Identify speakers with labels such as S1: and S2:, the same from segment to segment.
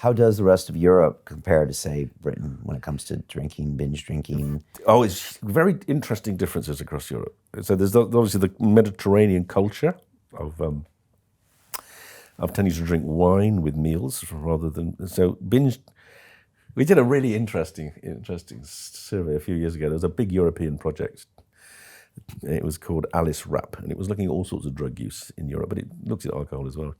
S1: How does the rest of Europe compare to, say, Britain when it comes to drinking, binge drinking?
S2: Oh, it's very interesting differences across Europe. So there's obviously the Mediterranean culture of tending to drink wine with meals rather than so binge. We did a really interesting survey a few years ago. There was a big European project. It was called Alice Rap, and it was looking at all sorts of drug use in Europe, but it looked at alcohol as well.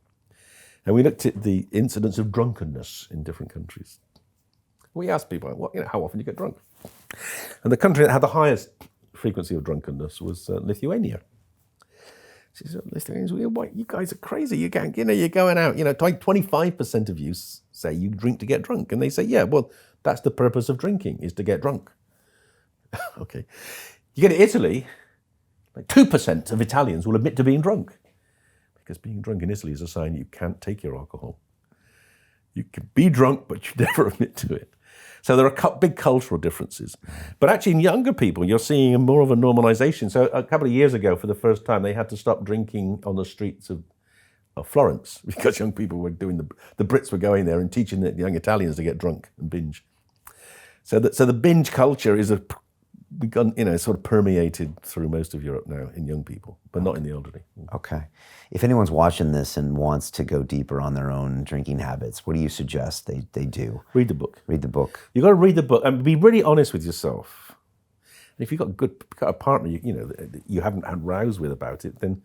S2: And we looked at the incidence of drunkenness in different countries. We asked people, how often do you get drunk? And the country that had the highest frequency of drunkenness was Lithuania. She said, Lithuanians, you guys are crazy. You're going out. 25% of you say you drink to get drunk. And they say, yeah, well, that's the purpose of drinking, is to get drunk. Okay. You get to Italy, like 2% of Italians will admit to being drunk. Because being drunk in Italy is a sign you can't take your alcohol. You can be drunk, but you never admit to it. So there are big cultural differences. But actually in younger people, you're seeing more of a normalization. So a couple of years ago, for the first time, they had to stop drinking on the streets of Florence because young people were doing, the Brits were going there and teaching the young Italians to get drunk and binge. So the binge culture is begun, sort of permeated through most of Europe now in young people, but not in the elderly.
S1: Okay. If anyone's watching this and wants to go deeper on their own drinking habits, what do you suggest they do?
S2: Read the book.
S1: Read the book.
S2: You've got to read the book and be really honest with yourself. And if you've got a partner, you haven't had rows with about it, then,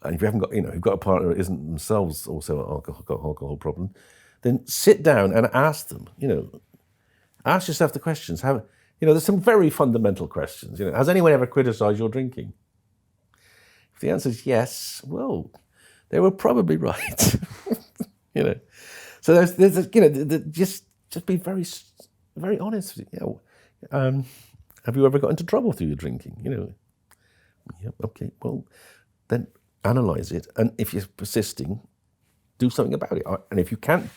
S2: and if you haven't got, you've got a partner that isn't themselves also got alcohol problem, then sit down and ask them, ask yourself the questions. There's some very fundamental questions. Has anyone ever criticized your drinking? If the answer is yes, well, they were probably right. So just be very, very honest. Have you ever got into trouble through your drinking? Yeah, okay. Well, then analyze it, and if you're persisting, do something about it. And if you can't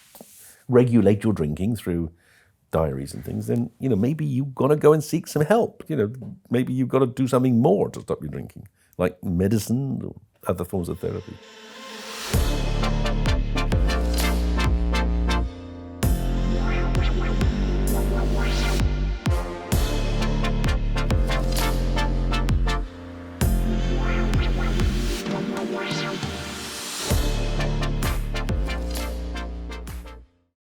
S2: regulate your drinking through diaries and things, then maybe you've got to go and seek some help. Maybe you've got to do something more to stop your drinking, like medicine or other forms of therapy.